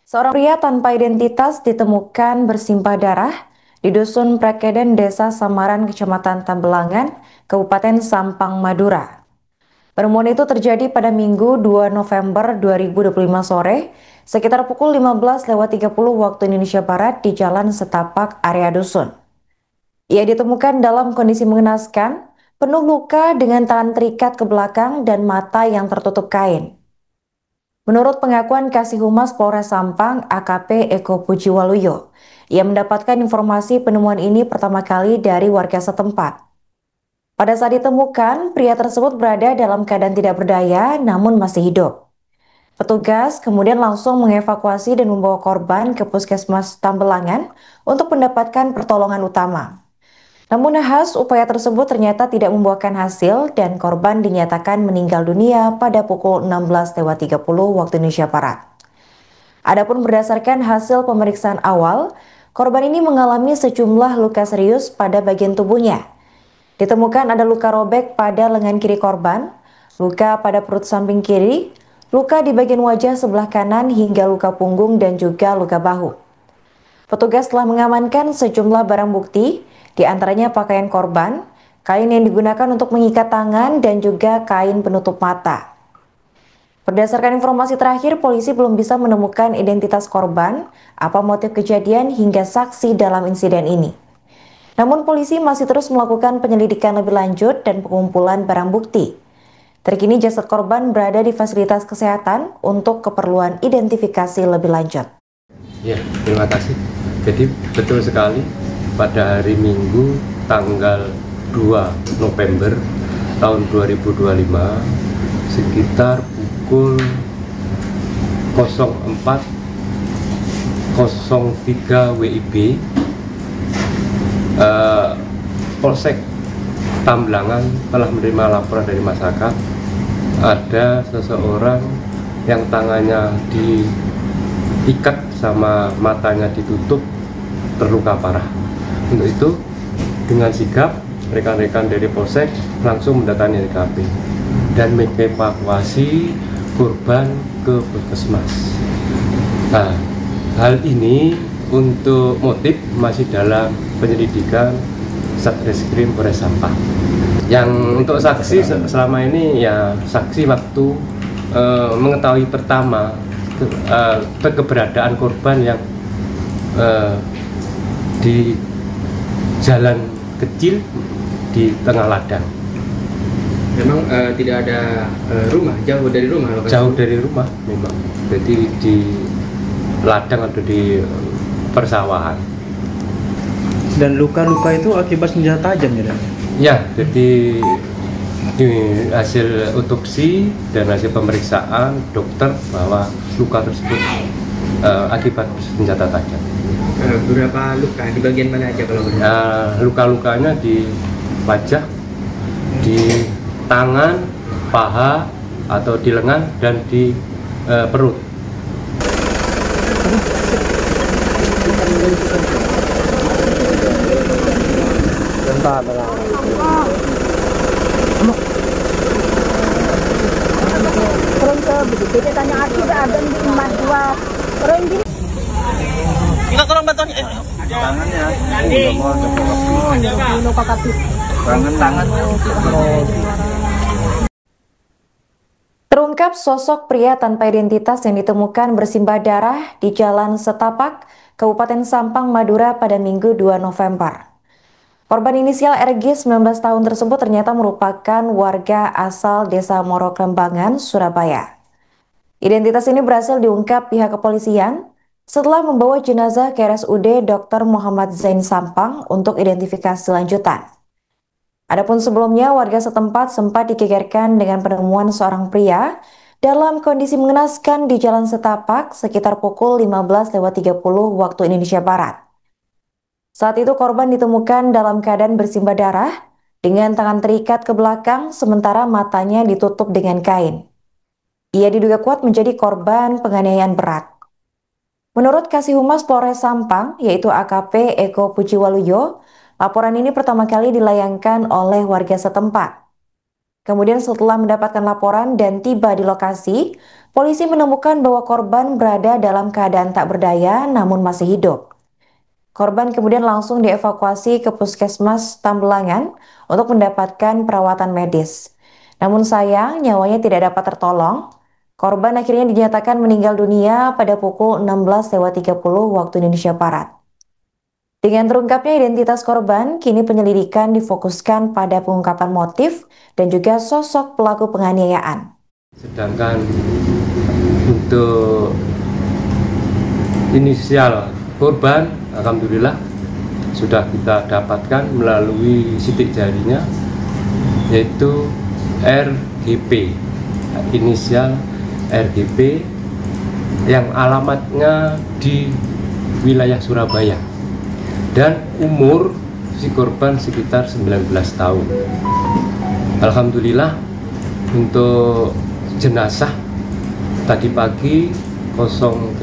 Seorang pria tanpa identitas ditemukan bersimbah darah di Dusun Prakeden, Desa Samaran, Kecamatan Tambelangan, Kabupaten Sampang, Madura. Penemuan itu terjadi pada Minggu 2 November 2025 sore, sekitar pukul 15.30 waktu Indonesia Barat di Jalan Setapak, area Dusun. Ia ditemukan dalam kondisi mengenaskan, penuh luka dengan tangan terikat ke belakang dan mata yang tertutup kain. Menurut pengakuan Kasih Humas Polres Sampang, AKP Eko Pujiwaluyo, ia mendapatkan informasi penemuan ini pertama kali dari warga setempat. Pada saat ditemukan, pria tersebut berada dalam keadaan tidak berdaya namun masih hidup. Petugas kemudian langsung mengevakuasi dan membawa korban ke Puskesmas Tambelangan untuk mendapatkan pertolongan utama. Namun nahas upaya tersebut ternyata tidak membuahkan hasil dan korban dinyatakan meninggal dunia pada pukul 16.30 waktu Indonesia Barat. Adapun berdasarkan hasil pemeriksaan awal, korban ini mengalami sejumlah luka serius pada bagian tubuhnya. Ditemukan ada luka robek pada lengan kiri korban, luka pada perut samping kiri, luka di bagian wajah sebelah kanan hingga luka punggung dan juga luka bahu. Petugas telah mengamankan sejumlah barang bukti, di antaranya pakaian korban, kain yang digunakan untuk mengikat tangan dan juga kain penutup mata. Berdasarkan informasi terakhir, polisi belum bisa menemukan identitas korban, apa motif kejadian hingga saksi dalam insiden ini. Namun polisi masih terus melakukan penyelidikan lebih lanjut dan pengumpulan barang bukti. Terkini jasad korban berada di fasilitas kesehatan untuk keperluan identifikasi lebih lanjut. Ya, terima kasih. Jadi betul sekali pada hari Minggu tanggal 2 November tahun 2025 sekitar pukul 04.03 WIB Polsek Tambelangan telah menerima laporan dari masyarakat ada seseorang yang tangannya diikat sama matanya ditutup terluka parah. Untuk itu dengan sigap rekan-rekan dari Polsek langsung mendatangi TKP dan mengevakuasi korban ke puskesmas. Nah, hal ini untuk motif masih dalam penyelidikan Satreskrim Polres Sampang. Yang untuk saksi selama ini ya saksi waktu mengetahui pertama keberadaan korban yang di jalan kecil di tengah ladang. Memang tidak ada rumah, jauh dari rumah lokasi. Jauh dari rumah memang. Jadi di ladang atau di persawahan. Dan luka-luka itu akibat senjata tajam ya, Dan? Ya, jadi di hasil otopsi dan hasil pemeriksaan dokter bahwa luka tersebut akibat senjata tajam. Berapa luka? Di bagian mana aja kalau boleh? Luka-lukanya di wajah, di tangan, paha atau di lengan dan di perut. Turun ke begitu dia tanya aku udah ada di rumah dua turun gini. Enggak, tolong bantuan. Tangannya. Tangan. Terungkap sosok pria tanpa identitas yang ditemukan bersimbah darah di Jalan Setapak, Kabupaten Sampang, Madura pada Minggu 2 November. Korban inisial RG 19 tahun tersebut ternyata merupakan warga asal Desa Morokrembangan, Surabaya. Identitas ini berhasil diungkap pihak kepolisian setelah membawa jenazah ke RSUD Dr. Muhammad Zain Sampang untuk identifikasi lanjutan. Adapun sebelumnya warga setempat sempat digegerkan dengan penemuan seorang pria dalam kondisi mengenaskan di Jalan Setapak sekitar pukul 15.30 waktu Indonesia Barat. Saat itu korban ditemukan dalam keadaan bersimbah darah dengan tangan terikat ke belakang sementara matanya ditutup dengan kain. Ia diduga kuat menjadi korban penganiayaan berat. Menurut Kasih Humas Polres Sampang, yaitu AKP Eko Pujiwaluyo, laporan ini pertama kali dilayangkan oleh warga setempat. Kemudian setelah mendapatkan laporan dan tiba di lokasi, polisi menemukan bahwa korban berada dalam keadaan tak berdaya namun masih hidup. Korban kemudian langsung dievakuasi ke Puskesmas Tambelangan untuk mendapatkan perawatan medis. Namun sayang, nyawanya tidak dapat tertolong. Korban akhirnya dinyatakan meninggal dunia pada pukul 16.30 waktu Indonesia Barat. Dengan terungkapnya identitas korban, kini penyelidikan difokuskan pada pengungkapan motif dan juga sosok pelaku penganiayaan. Sedangkan untuk inisial korban, alhamdulillah sudah kita dapatkan melalui sidik jarinya, yaitu RGP, inisial RGP yang alamatnya di wilayah Surabaya. Dan umur si korban sekitar 19 tahun. Alhamdulillah untuk jenazah tadi pagi 08.00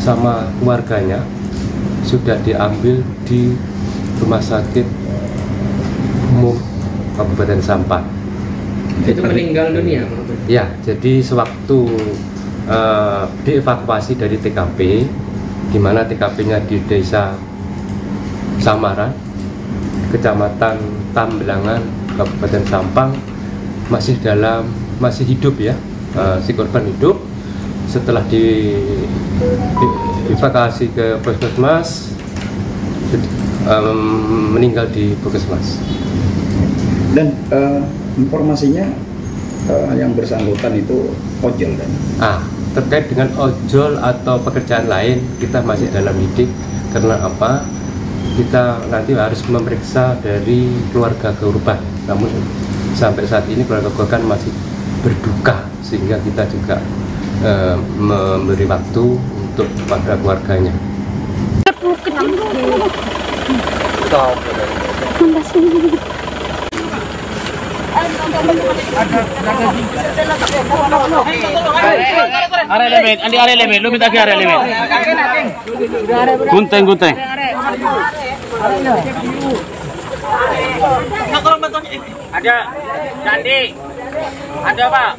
sama keluarganya sudah diambil di Rumah Sakit Umum Kabupaten Sampang. Itu meninggal dunia? Ya, jadi sewaktu dievakuasi dari TKP, di mana TKP-nya di Desa Samaran, Kecamatan Tambelangan, Kabupaten Sampang, masih hidup ya, si korban hidup. Setelah dievakuasi ke Puskesmas, meninggal di Puskesmas. Dan informasinya yang bersangkutan itu ojol dan terkait dengan ojol atau pekerjaan lain kita masih dalam lidik. Karena apa? Kita nanti harus memeriksa dari keluarga korban. Namun sampai saat ini keluarga korban masih berduka, sehingga kita juga memberi waktu untuk kepada keluarganya. Area limit, area limit, lu minta ke area limit. Gunteng. Ada candi, ada Pak.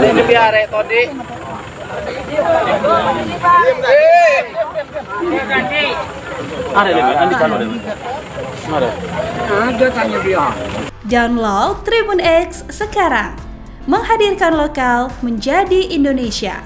Ini biar tadi. Download Tribun X sekarang, menghadirkan lokal menjadi Indonesia.